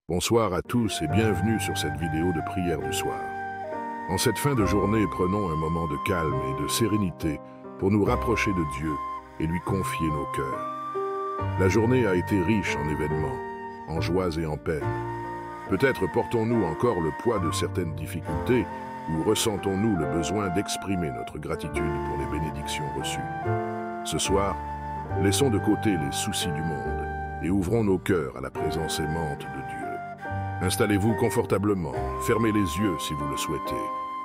Bonsoir à tous et bienvenue sur cette vidéo de prière du soir. En cette fin de journée, prenons un moment de calme et de sérénité pour nous rapprocher de Dieu et lui confier nos cœurs. La journée a été riche en événements, en joies et en peines. Peut-être portons-nous encore le poids de certaines difficultés ou ressentons-nous le besoin d'exprimer notre gratitude pour les bénédictions reçues. Ce soir, laissons de côté les soucis du monde et ouvrons nos cœurs à la présence aimante de Dieu. Installez-vous confortablement, fermez les yeux si vous le souhaitez,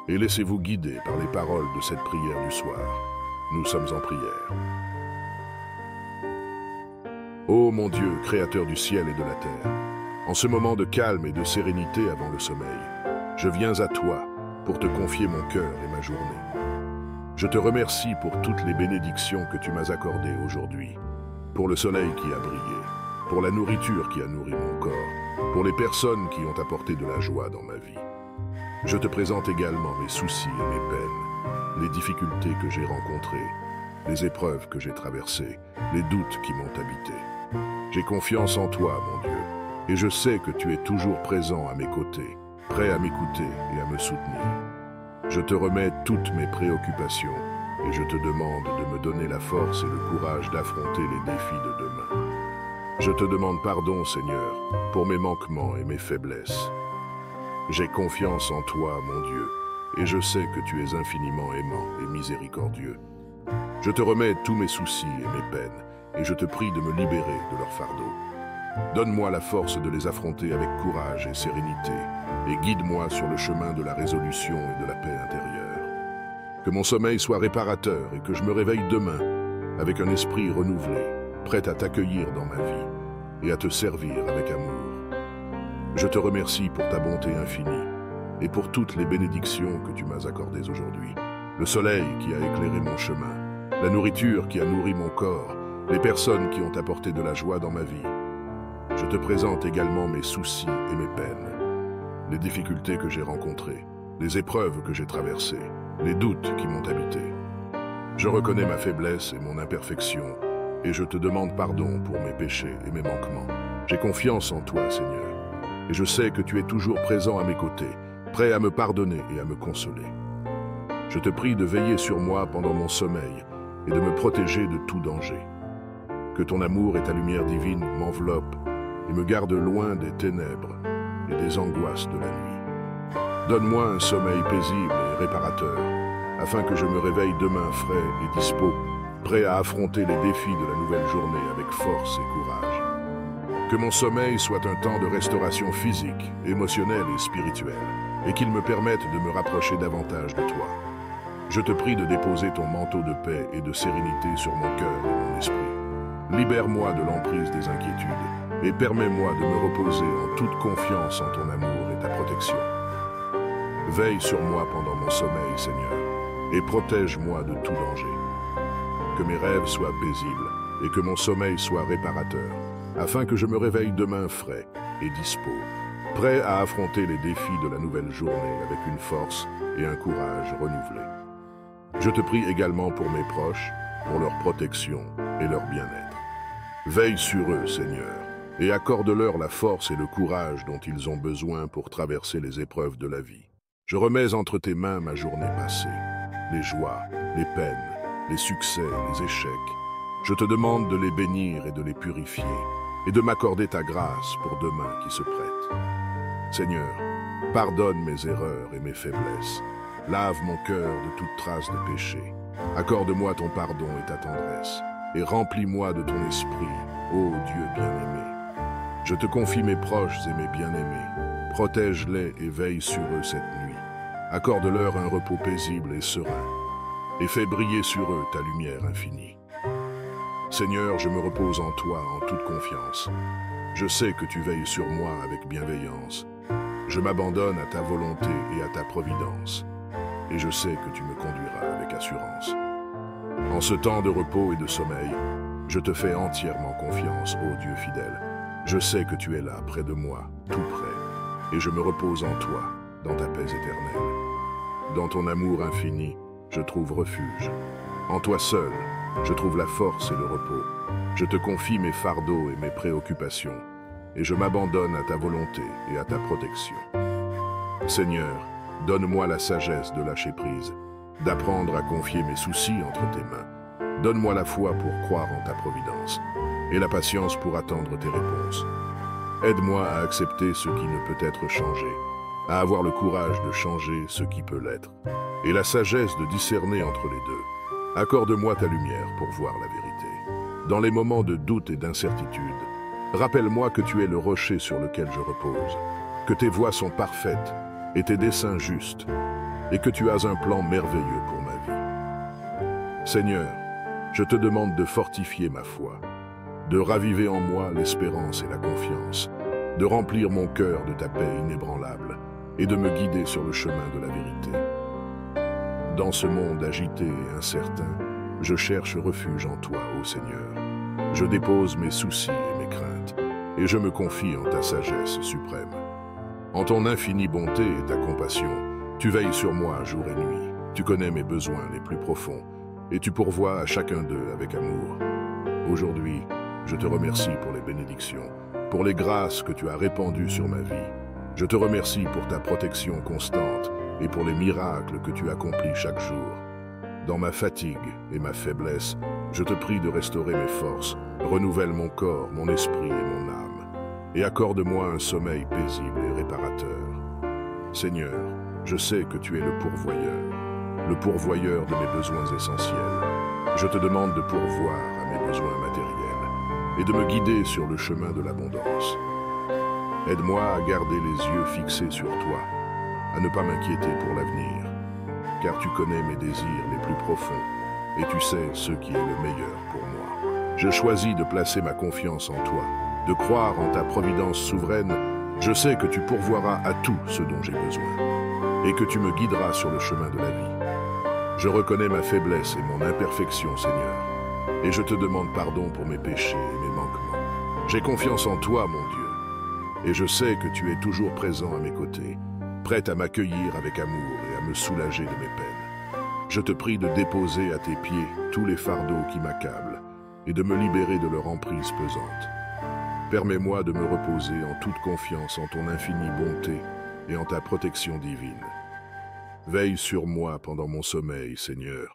et laissez-vous guider par les paroles de cette prière du soir. Nous sommes en prière. Ô mon Dieu, Créateur du ciel et de la terre, en ce moment de calme et de sérénité avant le sommeil, je viens à toi pour te confier mon cœur et ma journée. Je te remercie pour toutes les bénédictions que tu m'as accordées aujourd'hui, pour le soleil qui a brillé, pour la nourriture qui a nourri mon corps, pour les personnes qui ont apporté de la joie dans ma vie. Je te présente également mes soucis et mes peines, les difficultés que j'ai rencontrées, les épreuves que j'ai traversées, les doutes qui m'ont habité. J'ai confiance en toi, mon Dieu, et je sais que tu es toujours présent à mes côtés, prêt à m'écouter et à me soutenir. Je te remets toutes mes préoccupations et je te demande de me donner la force et le courage d'affronter les défis de demain. Je te demande pardon, Seigneur, pour mes manquements et mes faiblesses. J'ai confiance en toi, mon Dieu, et je sais que tu es infiniment aimant et miséricordieux. Je te remets tous mes soucis et mes peines, et je te prie de me libérer de leur fardeau. Donne-moi la force de les affronter avec courage et sérénité, et guide-moi sur le chemin de la résolution et de la paix intérieure. Que mon sommeil soit réparateur et que je me réveille demain avec un esprit renouvelé, prêt à t'accueillir dans ma vie et à te servir avec amour. Je te remercie pour ta bonté infinie et pour toutes les bénédictions que tu m'as accordées aujourd'hui. Le soleil qui a éclairé mon chemin, la nourriture qui a nourri mon corps, les personnes qui ont apporté de la joie dans ma vie. Je te présente également mes soucis et mes peines, les difficultés que j'ai rencontrées, les épreuves que j'ai traversées, les doutes qui m'ont habité. Je reconnais ma faiblesse et mon imperfection, et je te demande pardon pour mes péchés et mes manquements. J'ai confiance en toi, Seigneur, et je sais que tu es toujours présent à mes côtés, prêt à me pardonner et à me consoler. Je te prie de veiller sur moi pendant mon sommeil et de me protéger de tout danger. Que ton amour et ta lumière divine m'enveloppent et me garde loin des ténèbres et des angoisses de la nuit. Donne-moi un sommeil paisible et réparateur, afin que je me réveille demain frais et dispo, prêt à affronter les défis de la nouvelle journée avec force et courage. Que mon sommeil soit un temps de restauration physique, émotionnelle et spirituelle, et qu'il me permette de me rapprocher davantage de toi. Je te prie de déposer ton manteau de paix et de sérénité sur mon cœur et mon esprit. Libère-moi de l'emprise des inquiétudes et permets-moi de me reposer en toute confiance en ton amour et ta protection. Veille sur moi pendant mon sommeil, Seigneur, et protège-moi de tout danger. Que mes rêves soient paisibles et que mon sommeil soit réparateur, afin que je me réveille demain frais et dispo, prêt à affronter les défis de la nouvelle journée avec une force et un courage renouvelés. Je te prie également pour mes proches, pour leur protection et leur bien-être. Veille sur eux, Seigneur, et accorde-leur la force et le courage dont ils ont besoin pour traverser les épreuves de la vie. Je remets entre tes mains ma journée passée, les joies, les peines, les succès, les échecs. Je te demande de les bénir et de les purifier, et de m'accorder ta grâce pour demain qui se prête. Seigneur, pardonne mes erreurs et mes faiblesses. Lave mon cœur de toute trace de péché. Accorde-moi ton pardon et ta tendresse, et remplis-moi de ton esprit, ô Dieu bien-aimé. Je te confie mes proches et mes bien-aimés. Protège-les et veille sur eux cette nuit. Accorde-leur un repos paisible et serein, et fais briller sur eux ta lumière infinie. Seigneur, je me repose en toi en toute confiance. Je sais que tu veilles sur moi avec bienveillance. Je m'abandonne à ta volonté et à ta providence, et je sais que tu me conduiras avec assurance. En ce temps de repos et de sommeil, je te fais entièrement confiance, ô Dieu fidèle. Je sais que tu es là, près de moi, tout près, et je me repose en toi, dans ta paix éternelle. Dans ton amour infini, je trouve refuge. En toi seul, je trouve la force et le repos. Je te confie mes fardeaux et mes préoccupations, et je m'abandonne à ta volonté et à ta protection. Seigneur, donne-moi la sagesse de lâcher prise, d'apprendre à confier mes soucis entre tes mains. Donne-moi la foi pour croire en ta providence et la patience pour attendre tes réponses. Aide-moi à accepter ce qui ne peut être changé, à avoir le courage de changer ce qui peut l'être, et la sagesse de discerner entre les deux. Accorde-moi ta lumière pour voir la vérité. Dans les moments de doute et d'incertitude, rappelle-moi que tu es le rocher sur lequel je repose, que tes voies sont parfaites et tes desseins justes, et que tu as un plan merveilleux pour ma vie. Seigneur, je te demande de fortifier ma foi, de raviver en moi l'espérance et la confiance, de remplir mon cœur de ta paix inébranlable et de me guider sur le chemin de la vérité. Dans ce monde agité et incertain, je cherche refuge en toi, ô Seigneur. Je dépose mes soucis et mes craintes, et je me confie en ta sagesse suprême. En ton infinie bonté et ta compassion, tu veilles sur moi jour et nuit. Tu connais mes besoins les plus profonds, et tu pourvois à chacun d'eux avec amour. Aujourd'hui, je te remercie pour les bénédictions, pour les grâces que tu as répandues sur ma vie. Je te remercie pour ta protection constante et pour les miracles que tu accomplis chaque jour. Dans ma fatigue et ma faiblesse, je te prie de restaurer mes forces, renouvelle mon corps, mon esprit et mon âme, et accorde-moi un sommeil paisible et réparateur. Seigneur, je sais que tu es le pourvoyeur de mes besoins essentiels. Je te demande de pourvoir à mes besoins matériels et de me guider sur le chemin de l'abondance. Aide-moi à garder les yeux fixés sur toi, à ne pas m'inquiéter pour l'avenir, car tu connais mes désirs les plus profonds et tu sais ce qui est le meilleur pour moi. Je choisis de placer ma confiance en toi, de croire en ta providence souveraine. Je sais que tu pourvoiras à tout ce dont j'ai besoin et que tu me guideras sur le chemin de la vie. Je reconnais ma faiblesse et mon imperfection, Seigneur, et je te demande pardon pour mes péchés et mes manquements. J'ai confiance en toi, mon Dieu, et je sais que tu es toujours présent à mes côtés, prêt à m'accueillir avec amour et à me soulager de mes peines. Je te prie de déposer à tes pieds tous les fardeaux qui m'accablent et de me libérer de leur emprise pesante. Permets-moi de me reposer en toute confiance en ton infinie bonté et en ta protection divine. Veille sur moi pendant mon sommeil, Seigneur,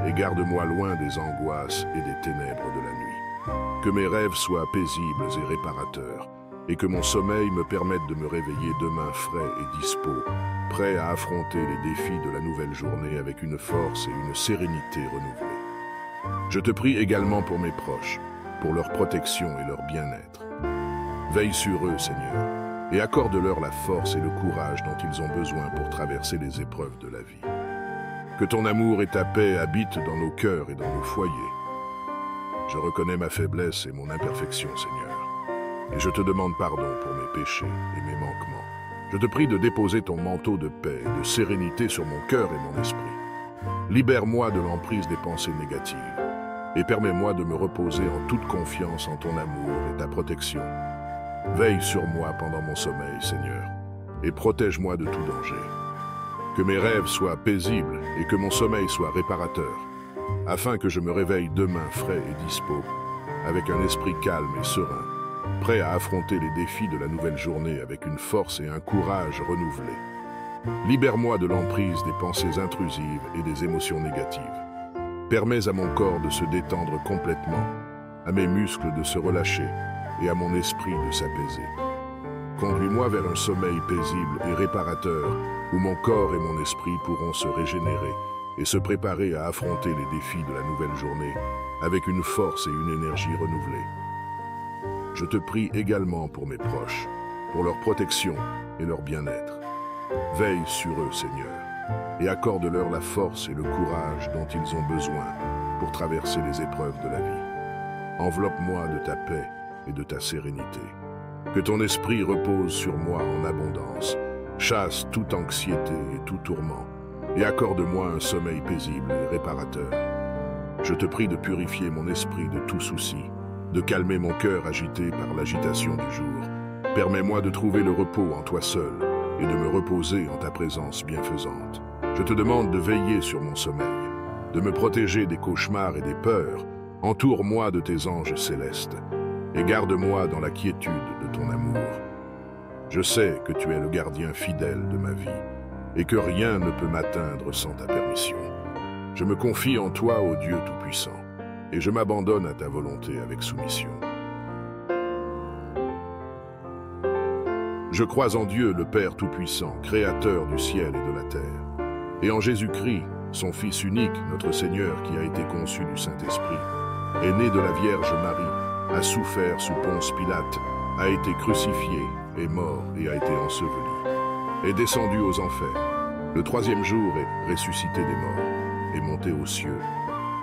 et garde-moi loin des angoisses et des ténèbres de la nuit. Que mes rêves soient paisibles et réparateurs, et que mon sommeil me permette de me réveiller demain frais et dispo, prêt à affronter les défis de la nouvelle journée avec une force et une sérénité renouvelées. Je te prie également pour mes proches, pour leur protection et leur bien-être. Veille sur eux, Seigneur, et accorde-leur la force et le courage dont ils ont besoin pour traverser les épreuves de la vie. Que ton amour et ta paix habitent dans nos cœurs et dans nos foyers. Je reconnais ma faiblesse et mon imperfection, Seigneur, et je te demande pardon pour mes péchés et mes manquements. Je te prie de déposer ton manteau de paix et de sérénité sur mon cœur et mon esprit. Libère-moi de l'emprise des pensées négatives, et permets-moi de me reposer en toute confiance en ton amour et ta protection. Veille sur moi pendant mon sommeil, Seigneur, et protège-moi de tout danger. Que mes rêves soient paisibles et que mon sommeil soit réparateur, afin que je me réveille demain frais et dispo, avec un esprit calme et serein, prêt à affronter les défis de la nouvelle journée avec une force et un courage renouvelés. Libère-moi de l'emprise des pensées intrusives et des émotions négatives. Permets à mon corps de se détendre complètement, à mes muscles de se relâcher et à mon esprit de s'apaiser. Conduis-moi vers un sommeil paisible et réparateur où mon corps et mon esprit pourront se régénérer et se préparer à affronter les défis de la nouvelle journée avec une force et une énergie renouvelées. Je te prie également pour mes proches, pour leur protection et leur bien-être. Veille sur eux, Seigneur, et accorde-leur la force et le courage dont ils ont besoin pour traverser les épreuves de la vie. Enveloppe-moi de ta paix et de ta sérénité. Que ton esprit repose sur moi en abondance, chasse toute anxiété et tout tourment, et accorde-moi un sommeil paisible et réparateur. Je te prie de purifier mon esprit de tout souci, de calmer mon cœur agité par l'agitation du jour. Permets-moi de trouver le repos en toi seul et de me reposer en ta présence bienfaisante. Je te demande de veiller sur mon sommeil, de me protéger des cauchemars et des peurs. Entoure-moi de tes anges célestes et garde-moi dans la quiétude de ton amour. Je sais que tu es le gardien fidèle de ma vie, et que rien ne peut m'atteindre sans ta permission. Je me confie en toi, ô Dieu Tout-Puissant, et je m'abandonne à ta volonté avec soumission. Je crois en Dieu, le Père Tout-Puissant, Créateur du ciel et de la terre, et en Jésus-Christ, son Fils unique, notre Seigneur, qui a été conçu du Saint-Esprit, est né de la Vierge Marie, a souffert sous Ponce Pilate, a été crucifié, est mort et a été enseveli, est descendu aux enfers, le troisième jour est ressuscité des morts, est monté aux cieux,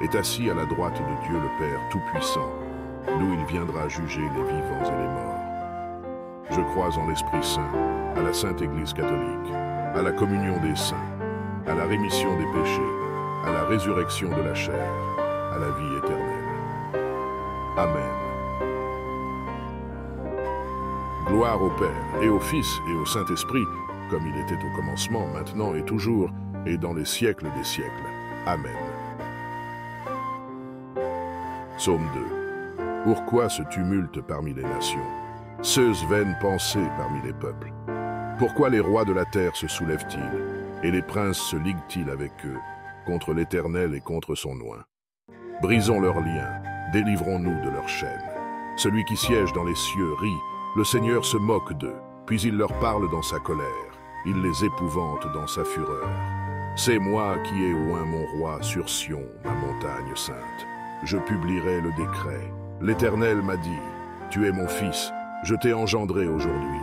est assis à la droite de Dieu le Père Tout-Puissant, d'où il viendra juger les vivants et les morts. Je crois en l'Esprit Saint, à la Sainte Église catholique, à la communion des saints, à la rémission des péchés, à la résurrection de la chair, à la vie éternelle. Amen. Gloire au Père, et au Fils, et au Saint-Esprit, comme il était au commencement, maintenant et toujours, et dans les siècles des siècles. Amen. Psaume 2. Pourquoi ce tumulte parmi les nations, ces vaines pensées parmi les peuples? Pourquoi les rois de la terre se soulèvent-ils, et les princes se liguent-ils avec eux, contre l'Éternel et contre son oint? Brisons leurs liens, délivrons-nous de leurs chaînes. Celui qui siège dans les cieux rit, le Seigneur se moque d'eux, puis il leur parle dans sa colère, il les épouvante dans sa fureur. C'est moi qui ai oint mon roi sur Sion, ma montagne sainte. Je publierai le décret. L'Éternel m'a dit, tu es mon fils, je t'ai engendré aujourd'hui.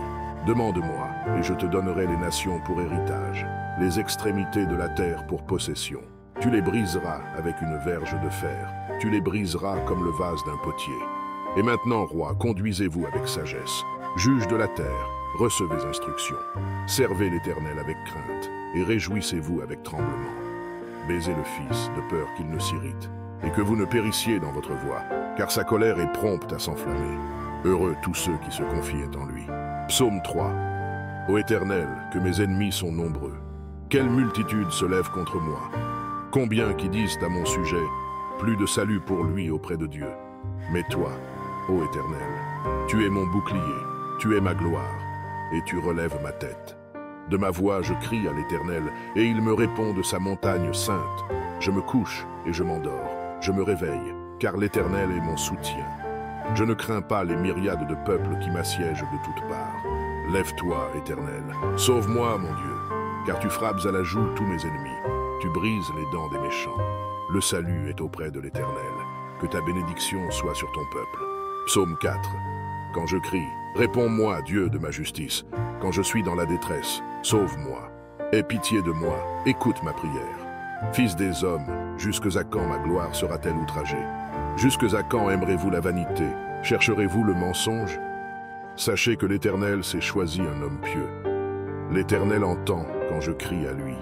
Demande-moi, et je te donnerai les nations pour héritage, les extrémités de la terre pour possession. Tu les briseras avec une verge de fer, tu les briseras comme le vase d'un potier. Et maintenant, roi, conduisez-vous avec sagesse. Juge de la terre, recevez instruction. Servez l'Éternel avec crainte, et réjouissez-vous avec tremblement. Baisez le Fils, de peur qu'il ne s'irrite, et que vous ne périssiez dans votre voie, car sa colère est prompte à s'enflammer. Heureux tous ceux qui se confient en lui. Psaume 3. Ô Éternel, que mes ennemis sont nombreux. Quelle multitude se lève contre moi. Combien qui disent à mon sujet, plus de salut pour lui auprès de Dieu. Mais toi, ô Éternel, tu es mon bouclier, tu es ma gloire, et tu relèves ma tête. De ma voix je crie à l'Éternel, et il me répond de sa montagne sainte. Je me couche et je m'endors, je me réveille, car l'Éternel est mon soutien. Je ne crains pas les myriades de peuples qui m'assiègent de toutes parts. Lève-toi, Éternel, sauve-moi, mon Dieu, car tu frappes à la joue tous mes ennemis, tu brises les dents des méchants. Le salut est auprès de l'Éternel, que ta bénédiction soit sur ton peuple. Psaume 4. Quand je crie, réponds-moi, Dieu de ma justice. Quand je suis dans la détresse, sauve-moi. Aie pitié de moi, écoute ma prière. Fils des hommes, jusque à quand ma gloire sera-t-elle outragée? Jusque à quand aimerez-vous la vanité? Chercherez-vous le mensonge? Sachez que l'Éternel s'est choisi un homme pieux. L'Éternel entend quand je crie à lui.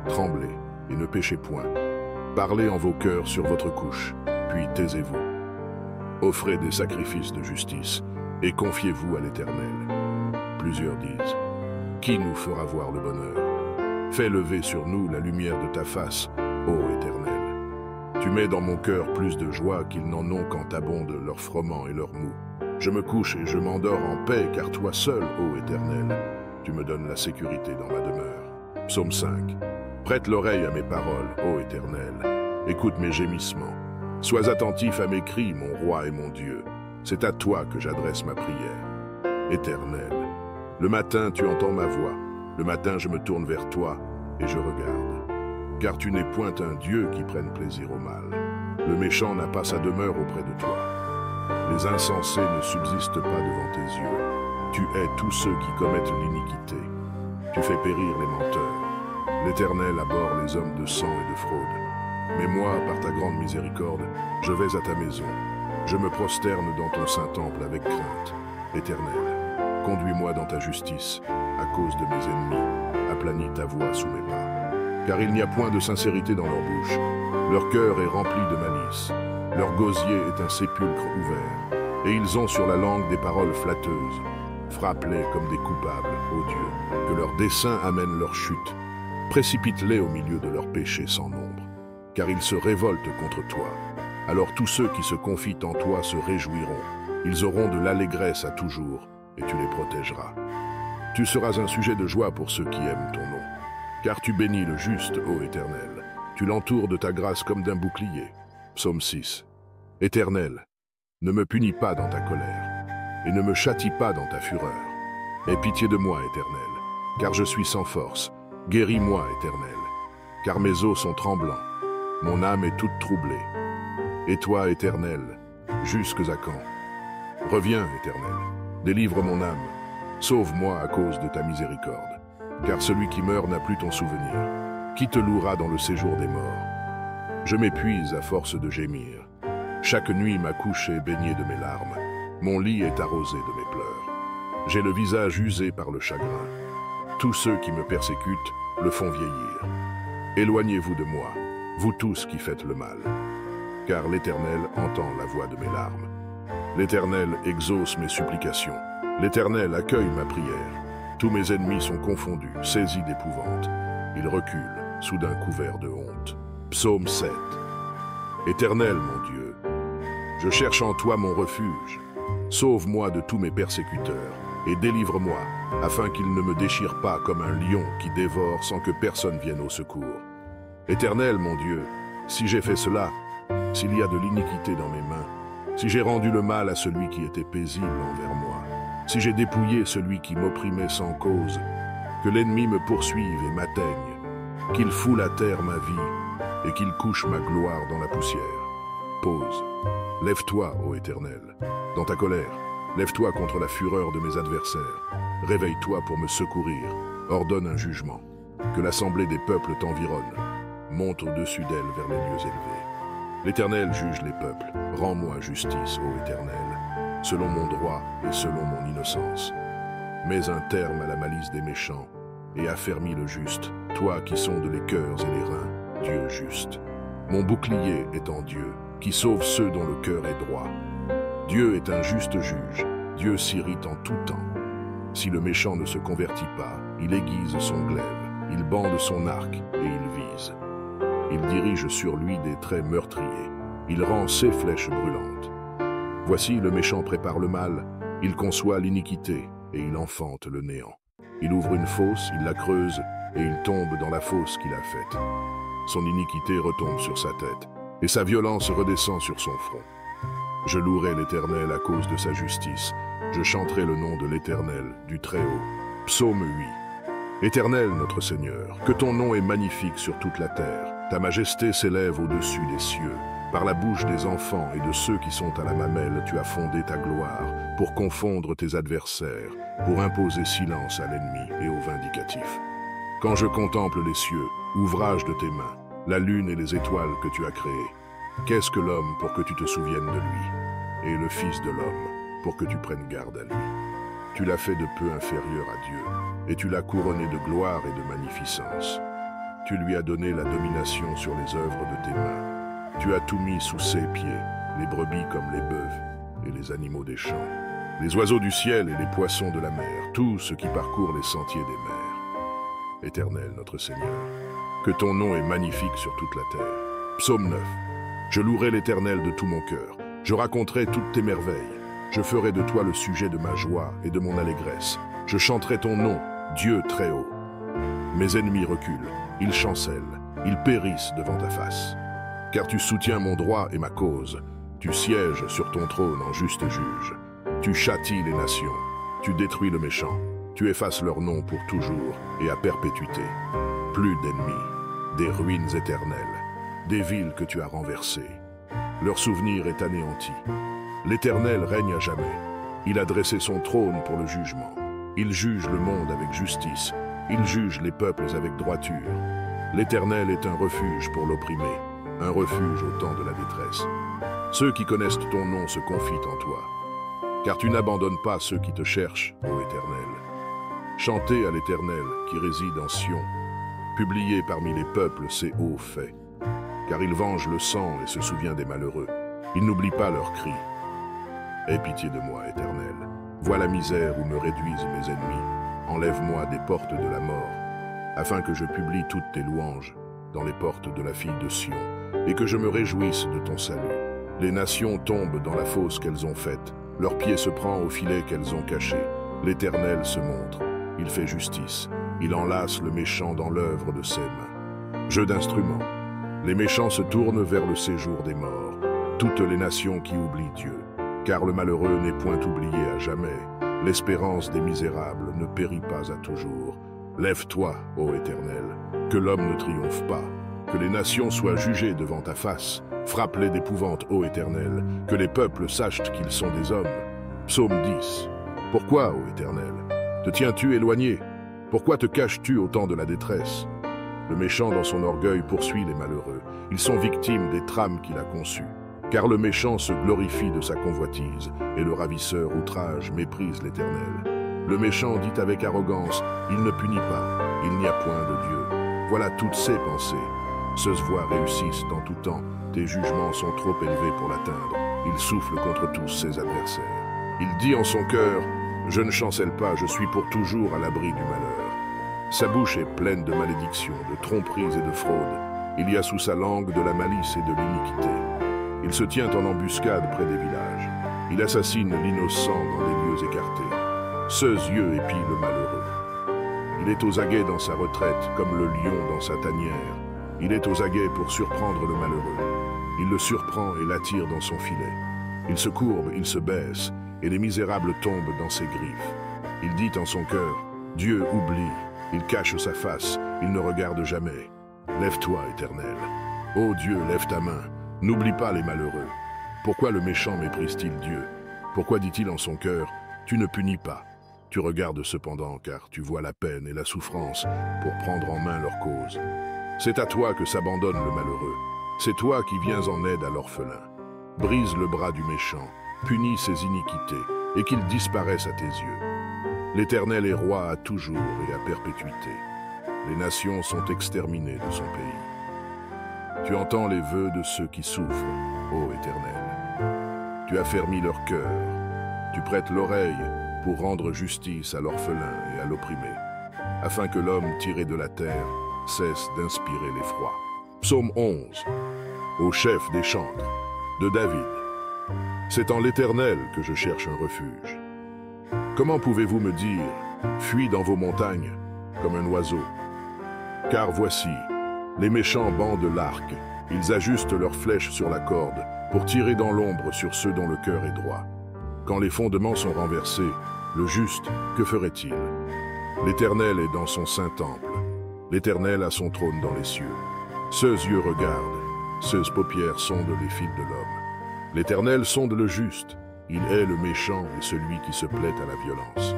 Tremblez et ne péchez point. Parlez en vos cœurs sur votre couche, puis taisez-vous. Offrez des sacrifices de justice et confiez-vous à l'Éternel. Plusieurs disent, qui nous fera voir le bonheur? Fais lever sur nous la lumière de ta face, ô Éternel. Tu mets dans mon cœur plus de joie qu'ils n'en ont quand abondent leur froment et leur mou. Je me couche et je m'endors en paix, car toi seul, ô Éternel, tu me donnes la sécurité dans ma demeure. Psaume 5. Prête l'oreille à mes paroles, ô Éternel. Écoute mes gémissements. Sois attentif à mes cris, mon roi et mon Dieu. C'est à toi que j'adresse ma prière. Éternel, le matin tu entends ma voix. Le matin je me tourne vers toi et je regarde. Car tu n'es point un Dieu qui prenne plaisir au mal. Le méchant n'a pas sa demeure auprès de toi. Les insensés ne subsistent pas devant tes yeux. Tu hais tous ceux qui commettent l'iniquité. Tu fais périr les menteurs. L'Éternel abhorre les hommes de sang et de fraude. Mais moi, par ta grande miséricorde, je vais à ta maison. Je me prosterne dans ton saint temple avec crainte. Éternel, conduis-moi dans ta justice, à cause de mes ennemis. Aplanis ta voix sous mes pas. Car il n'y a point de sincérité dans leur bouche. Leur cœur est rempli de malice. Leur gosier est un sépulcre ouvert. Et ils ont sur la langue des paroles flatteuses. Frappe-les comme des coupables, ô Dieu, que leur dessein amène leur chute. Précipite-les au milieu de leurs péchés sans nombre. Car ils se révoltent contre toi. Alors tous ceux qui se confient en toi se réjouiront. Ils auront de l'allégresse à toujours, et tu les protégeras. Tu seras un sujet de joie pour ceux qui aiment ton nom. Car tu bénis le juste, ô Éternel. Tu l'entoures de ta grâce comme d'un bouclier. Psaume 6. Éternel, ne me punis pas dans ta colère, et ne me châtie pas dans ta fureur. Aie pitié de moi, Éternel, car je suis sans force. Guéris-moi, Éternel, car mes os sont tremblants. Mon âme est toute troublée. Et toi, Éternel, jusques à quand? Reviens, Éternel, délivre mon âme. Sauve-moi à cause de ta miséricorde, car celui qui meurt n'a plus ton souvenir. Qui te louera dans le séjour des morts? Je m'épuise à force de gémir. Chaque nuit ma couche est baignée de mes larmes. Mon lit est arrosé de mes pleurs. J'ai le visage usé par le chagrin. Tous ceux qui me persécutent le font vieillir. Éloignez-vous de moi, vous tous qui faites le mal, car l'Éternel entend la voix de mes larmes. L'Éternel exauce mes supplications. L'Éternel accueille ma prière. Tous mes ennemis sont confondus, saisis d'épouvante. Ils reculent, soudain couverts de honte. Psaume 7. Éternel, mon Dieu, je cherche en toi mon refuge. Sauve-moi de tous mes persécuteurs et délivre-moi, afin qu'ils ne me déchirent pas comme un lion qui dévore sans que personne vienne au secours. Éternel, mon Dieu, si j'ai fait cela, s'il y a de l'iniquité dans mes mains, si j'ai rendu le mal à celui qui était paisible envers moi, si j'ai dépouillé celui qui m'opprimait sans cause, que l'ennemi me poursuive et m'atteigne, qu'il foule à terre ma vie et qu'il couche ma gloire dans la poussière. Pause. Lève-toi, ô Éternel, dans ta colère. Lève-toi contre la fureur de mes adversaires. Réveille-toi pour me secourir. Ordonne un jugement. Que l'assemblée des peuples t'environne. Monte au-dessus d'elle vers les lieux élevés. L'Éternel juge les peuples. Rends-moi justice, ô Éternel, selon mon droit et selon mon innocence. Mets un terme à la malice des méchants et affermis le juste, toi qui sondes les cœurs et les reins, Dieu juste. Mon bouclier est en Dieu, qui sauve ceux dont le cœur est droit. Dieu est un juste juge, Dieu s'irrite en tout temps. Si le méchant ne se convertit pas, il aiguise son glaive, il bande son arc et il vise. Il dirige sur lui des traits meurtriers, il rend ses flèches brûlantes. Voici le méchant prépare le mal, il conçoit l'iniquité et il enfante le néant. Il ouvre une fosse, il la creuse et il tombe dans la fosse qu'il a faite. Son iniquité retombe sur sa tête et sa violence redescend sur son front. Je louerai l'Éternel à cause de sa justice. Je chanterai le nom de l'Éternel, du Très-Haut. Psaume 8. Éternel, notre Seigneur, que ton nom est magnifique sur toute la terre. Ta majesté s'élève au-dessus des cieux. Par la bouche des enfants et de ceux qui sont à la mamelle, tu as fondé ta gloire pour confondre tes adversaires, pour imposer silence à l'ennemi et au vindicatif. Quand je contemple les cieux, ouvrage de tes mains, la lune et les étoiles que tu as créées, qu'est-ce que l'homme pour que tu te souviennes de lui, et le Fils de l'homme pour que tu prennes garde à lui? Tu l'as fait de peu inférieur à Dieu, et tu l'as couronné de gloire et de magnificence. Tu lui as donné la domination sur les œuvres de tes mains. Tu as tout mis sous ses pieds, les brebis comme les bœufs et les animaux des champs, les oiseaux du ciel et les poissons de la mer, tout ce qui parcourt les sentiers des mers. Éternel, notre Seigneur, que ton nom est magnifique sur toute la terre. Psaume 9. Je louerai l'Éternel de tout mon cœur. Je raconterai toutes tes merveilles. Je ferai de toi le sujet de ma joie et de mon allégresse. Je chanterai ton nom, Dieu très haut. Mes ennemis reculent, ils chancellent, ils périssent devant ta face. Car tu soutiens mon droit et ma cause. Tu sièges sur ton trône en juste juge. Tu châties les nations. Tu détruis le méchant. Tu effaces leur nom pour toujours et à perpétuité. Plus d'ennemis, des ruines éternelles, des villes que tu as renversées. Leur souvenir est anéanti. L'Éternel règne à jamais. Il a dressé son trône pour le jugement. Il juge le monde avec justice. Il juge les peuples avec droiture. L'Éternel est un refuge pour l'opprimé, un refuge au temps de la détresse. Ceux qui connaissent ton nom se confient en toi, car tu n'abandonnes pas ceux qui te cherchent, ô Éternel. Chantez à l'Éternel qui réside en Sion. Publiez parmi les peuples ses hauts faits, car il venge le sang et se souvient des malheureux. Il n'oublie pas leurs cris. Aie pitié de moi, Éternel. Vois la misère où me réduisent mes ennemis. Enlève-moi des portes de la mort, afin que je publie toutes tes louanges dans les portes de la fille de Sion, et que je me réjouisse de ton salut. Les nations tombent dans la fosse qu'elles ont faite. Leur pied se prend au filet qu'elles ont caché. L'Éternel se montre. Il fait justice. Il enlace le méchant dans l'œuvre de ses mains. Jeu d'instruments. Les méchants se tournent vers le séjour des morts. Toutes les nations qui oublient Dieu. Car le malheureux n'est point oublié à jamais. L'espérance des misérables ne périt pas à toujours. Lève-toi, ô Éternel, que l'homme ne triomphe pas. Que les nations soient jugées devant ta face. Frappe-les d'épouvante, ô Éternel, que les peuples sachent qu'ils sont des hommes. Psaume 10. Pourquoi, ô Éternel, te tiens-tu éloigné? Pourquoi te caches-tu au temps de la détresse? Le méchant dans son orgueil poursuit les malheureux. Ils sont victimes des trames qu'il a conçues. Car le méchant se glorifie de sa convoitise, et le ravisseur outrage méprise l'Éternel. Le méchant dit avec arrogance, il ne punit pas, il n'y a point de Dieu. Voilà toutes ses pensées. Ceux voix réussissent en tout temps, tes jugements sont trop élevés pour l'atteindre. Il souffle contre tous ses adversaires. Il dit en son cœur, je ne chancelle pas, je suis pour toujours à l'abri du malheur. Sa bouche est pleine de malédictions, de tromperies et de fraudes. Il y a sous sa langue de la malice et de l'iniquité. Il se tient en embuscade près des villages. Il assassine l'innocent dans des lieux écartés. Ceux yeux épient le malheureux. Il est aux aguets dans sa retraite, comme le lion dans sa tanière. Il est aux aguets pour surprendre le malheureux. Il le surprend et l'attire dans son filet. Il se courbe, il se baisse, et les misérables tombent dans ses griffes. Il dit en son cœur, Dieu oublie. Il cache sa face, il ne regarde jamais. Lève-toi, Éternel. Ô Dieu, lève ta main. N'oublie pas les malheureux. Pourquoi le méchant méprise-t-il Dieu? Pourquoi dit-il en son cœur, tu ne punis pas? Tu regardes cependant, car tu vois la peine et la souffrance pour prendre en main leur cause. C'est à toi que s'abandonne le malheureux. C'est toi qui viens en aide à l'orphelin. Brise le bras du méchant, punis ses iniquités, et qu'il disparaisse à tes yeux. L'Éternel est roi à toujours et à perpétuité. Les nations sont exterminées de son pays. Tu entends les vœux de ceux qui souffrent, ô Éternel. Tu affermis leur cœur. Tu prêtes l'oreille pour rendre justice à l'orphelin et à l'opprimé, afin que l'homme tiré de la terre cesse d'inspirer l'effroi. Psaume 11. Au chef des chantres, de David. C'est en l'Éternel que je cherche un refuge. Comment pouvez-vous me dire, fuis dans vos montagnes, comme un oiseau? Car voici, les méchants bandent l'arc, ils ajustent leurs flèches sur la corde, pour tirer dans l'ombre sur ceux dont le cœur est droit. Quand les fondements sont renversés, le juste, que ferait-il? L'Éternel est dans son saint temple. L'Éternel a son trône dans les cieux. Ceux yeux regardent, ceux paupières sondent les fils de l'homme. L'Éternel sonde le juste. Il hait le méchant et celui qui se plaît à la violence.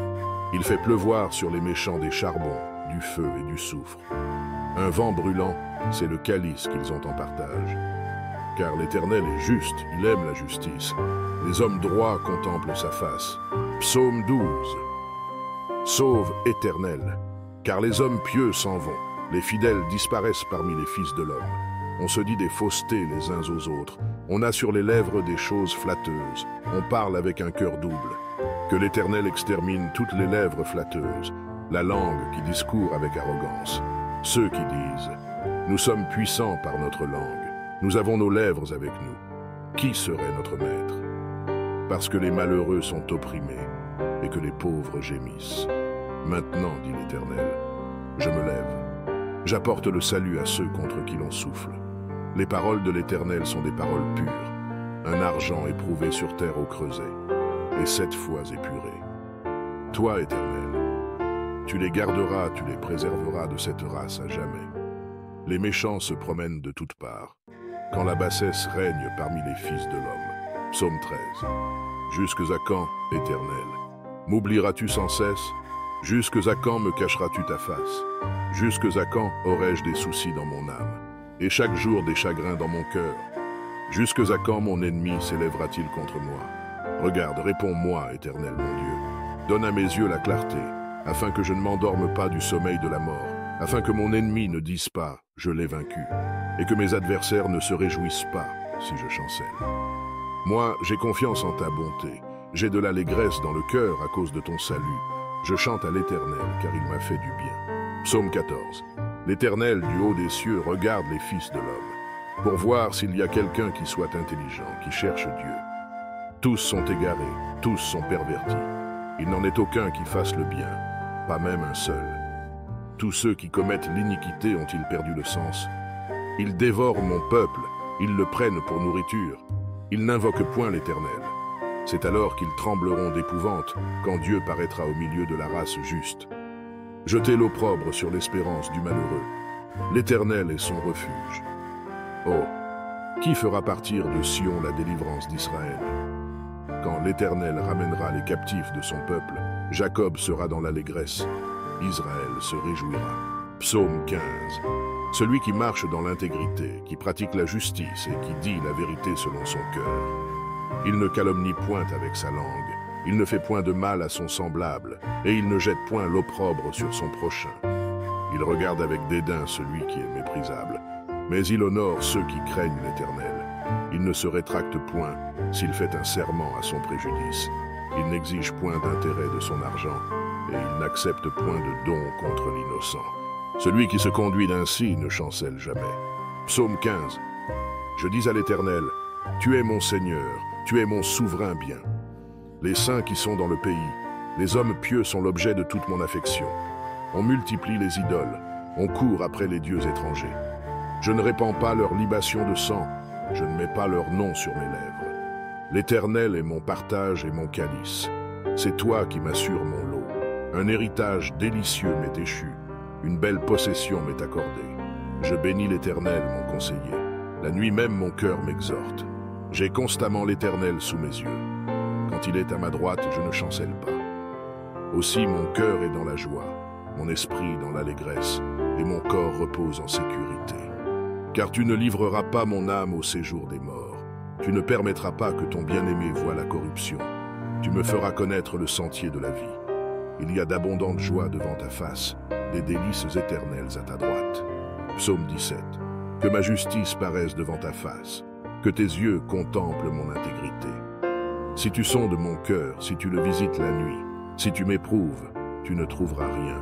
Il fait pleuvoir sur les méchants des charbons, du feu et du soufre. Un vent brûlant, c'est le calice qu'ils ont en partage. Car l'Éternel est juste, il aime la justice. Les hommes droits contemplent sa face. Psaume 12. Sauve, Éternel, car les hommes pieux s'en vont. Les fidèles disparaissent parmi les fils de l'homme. On se dit des faussetés les uns aux autres. On a sur les lèvres des choses flatteuses. On parle avec un cœur double. Que l'Éternel extermine toutes les lèvres flatteuses, la langue qui discourt avec arrogance. Ceux qui disent « Nous sommes puissants par notre langue, nous avons nos lèvres avec nous. Qui serait notre maître ?» Parce que les malheureux sont opprimés et que les pauvres gémissent. Maintenant, dit l'Éternel, je me lève. J'apporte le salut à ceux contre qui l'on souffle. Les paroles de l'Éternel sont des paroles pures, un argent éprouvé sur terre au creuset, et 7 fois épuré. Toi, Éternel, tu les garderas, tu les préserveras de cette race à jamais. Les méchants se promènent de toutes parts, quand la bassesse règne parmi les fils de l'homme. Psaume 13. Jusques à quand, Éternel? M'oublieras-tu sans cesse? Jusques à quand me cacheras-tu ta face? Jusques à quand aurai-je des soucis dans mon âme, et chaque jour des chagrins dans mon cœur? Jusques à quand mon ennemi s'élèvera-t-il contre moi? Regarde, réponds-moi, Éternel mon Dieu. Donne à mes yeux la clarté, afin que je ne m'endorme pas du sommeil de la mort, afin que mon ennemi ne dise pas « je l'ai vaincu », et que mes adversaires ne se réjouissent pas si je chancelle. Moi, j'ai confiance en ta bonté, j'ai de l'allégresse dans le cœur à cause de ton salut. Je chante à l'Éternel, car il m'a fait du bien. Psaume 14. L'Éternel du haut des cieux regarde les fils de l'homme, pour voir s'il y a quelqu'un qui soit intelligent, qui cherche Dieu. Tous sont égarés, tous sont pervertis. Il n'en est aucun qui fasse le bien, pas même un seul. Tous ceux qui commettent l'iniquité ont-ils perdu le sens? Ils dévorent mon peuple, ils le prennent pour nourriture. Ils n'invoquent point l'Éternel. C'est alors qu'ils trembleront d'épouvante, quand Dieu paraîtra au milieu de la race juste. Jetez l'opprobre sur l'espérance du malheureux. L'Éternel est son refuge. Oh, qui fera partir de Sion la délivrance d'Israël? Quand l'Éternel ramènera les captifs de son peuple, Jacob sera dans l'allégresse, Israël se réjouira. Psaume 15. Celui qui marche dans l'intégrité, qui pratique la justice et qui dit la vérité selon son cœur. Il ne calomnie point avec sa langue, il ne fait point de mal à son semblable, et il ne jette point l'opprobre sur son prochain. Il regarde avec dédain celui qui est méprisable, mais il honore ceux qui craignent l'Éternel. Il ne se rétracte point s'il fait un serment à son préjudice. Il n'exige point d'intérêt de son argent, et il n'accepte point de don contre l'innocent. Celui qui se conduit ainsi ne chancelle jamais. Psaume 15. Je dis à l'Éternel, tu es mon Seigneur, tu es mon souverain bien. Les saints qui sont dans le pays, les hommes pieux sont l'objet de toute mon affection. On multiplie les idoles, on court après les dieux étrangers. Je ne répands pas leur libation de sang, je ne mets pas leur nom sur mes lèvres. L'Éternel est mon partage et mon calice. C'est toi qui m'assures mon lot. Un héritage délicieux m'est échu, une belle possession m'est accordée. Je bénis l'Éternel, mon conseiller. La nuit même mon cœur m'exhorte. J'ai constamment l'Éternel sous mes yeux. Quand il est à ma droite, je ne chancelle pas. Aussi mon cœur est dans la joie, mon esprit dans l'allégresse, et mon corps repose en sécurité. Car tu ne livreras pas mon âme au séjour des morts. Tu ne permettras pas que ton bien-aimé voie la corruption. Tu me feras connaître le sentier de la vie. Il y a d'abondantes joies devant ta face, des délices éternelles à ta droite. Psaume 17. Que ma justice paraisse devant ta face, que tes yeux contemplent mon intégrité. Si tu sondes mon cœur, si tu le visites la nuit, si tu m'éprouves, tu ne trouveras rien.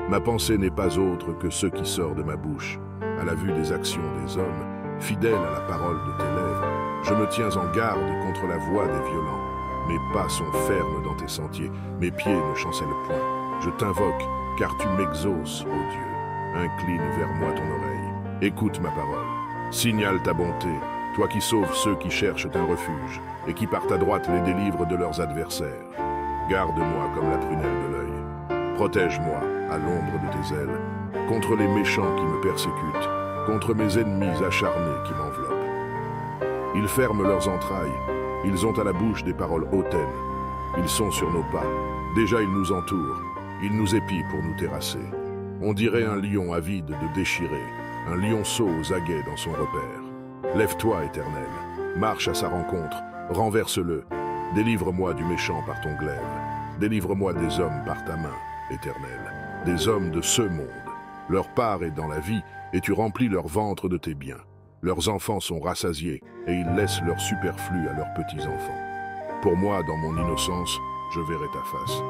Ma pensée n'est pas autre que ce qui sort de ma bouche. À la vue des actions des hommes, fidèle à la parole de tes lèvres, je me tiens en garde contre la voix des violents. Mes pas sont fermes dans tes sentiers, mes pieds ne chancellent point. Je t'invoque, car tu m'exauces, ô Dieu. Incline vers moi ton oreille. Écoute ma parole. Signale ta bonté, toi qui sauves ceux qui cherchent un refuge, et qui par ta droite les délivres de leurs adversaires. Garde-moi comme la prunelle de l'œil. Protège-moi à l'ombre de tes ailes, contre les méchants qui me persécutent, contre mes ennemis acharnés qui m'enveloppent. Ils ferment leurs entrailles, ils ont à la bouche des paroles hautaines. Ils sont sur nos pas, déjà ils nous entourent, ils nous épient pour nous terrasser. On dirait un lion avide de déchirer, un lionceau aux aguets dans son repère. Lève-toi, Éternel, marche à sa rencontre, renverse-le. Délivre-moi du méchant par ton glaive. Délivre-moi des hommes par ta main, Éternel, des hommes de ce monde. Leur part est dans la vie, et tu remplis leur ventre de tes biens. Leurs enfants sont rassasiés, et ils laissent leur superflu à leurs petits-enfants. Pour moi, dans mon innocence, je verrai ta face.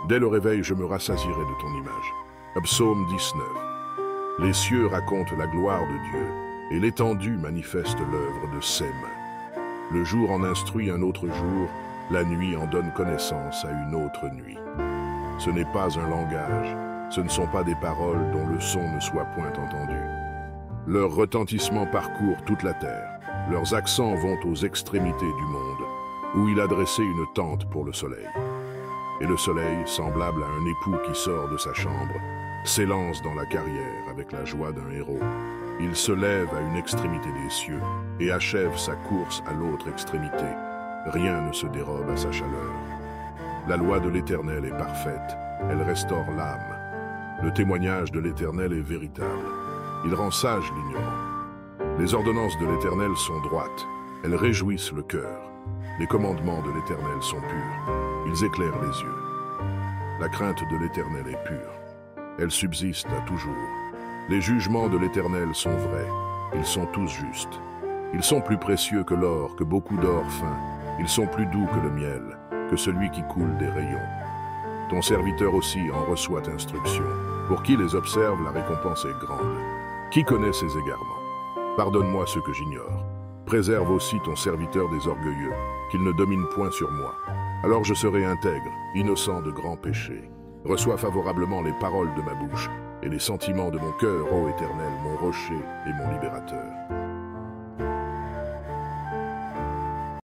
Dès le réveil, je me rassasierai de ton image. Psaume 19. Les cieux racontent la gloire de Dieu, et l'étendue manifeste l'œuvre de ses mains. Le jour en instruit un autre jour, la nuit en donne connaissance à une autre nuit. Ce n'est pas un langage, ce ne sont pas des paroles dont le son ne soit point entendu. Leur retentissement parcourt toute la terre, leurs accents vont aux extrémités du monde, où il a dressé une tente pour le soleil. Et le soleil, semblable à un époux qui sort de sa chambre, s'élance dans la carrière avec la joie d'un héros. Il se lève à une extrémité des cieux et achève sa course à l'autre extrémité. Rien ne se dérobe à sa chaleur. La loi de l'Éternel est parfaite, elle restaure l'âme. Le témoignage de l'Éternel est véritable. Il rend sage l'ignorant. Les ordonnances de l'Éternel sont droites, elles réjouissent le cœur. Les commandements de l'Éternel sont purs, ils éclairent les yeux. La crainte de l'Éternel est pure, elle subsiste à toujours. Les jugements de l'Éternel sont vrais, ils sont tous justes. Ils sont plus précieux que l'or, que beaucoup d'or fin. Ils sont plus doux que le miel, que celui qui coule des rayons. Ton serviteur aussi en reçoit instruction. Pour qui les observe, la récompense est grande. Qui connaît ses égarements? Pardonne-moi ce que j'ignore. Préserve aussi ton serviteur des orgueilleux, qu'il ne domine point sur moi. Alors je serai intègre, innocent de grands péchés. Reçois favorablement les paroles de ma bouche et les sentiments de mon cœur, ô Éternel, mon rocher et mon libérateur.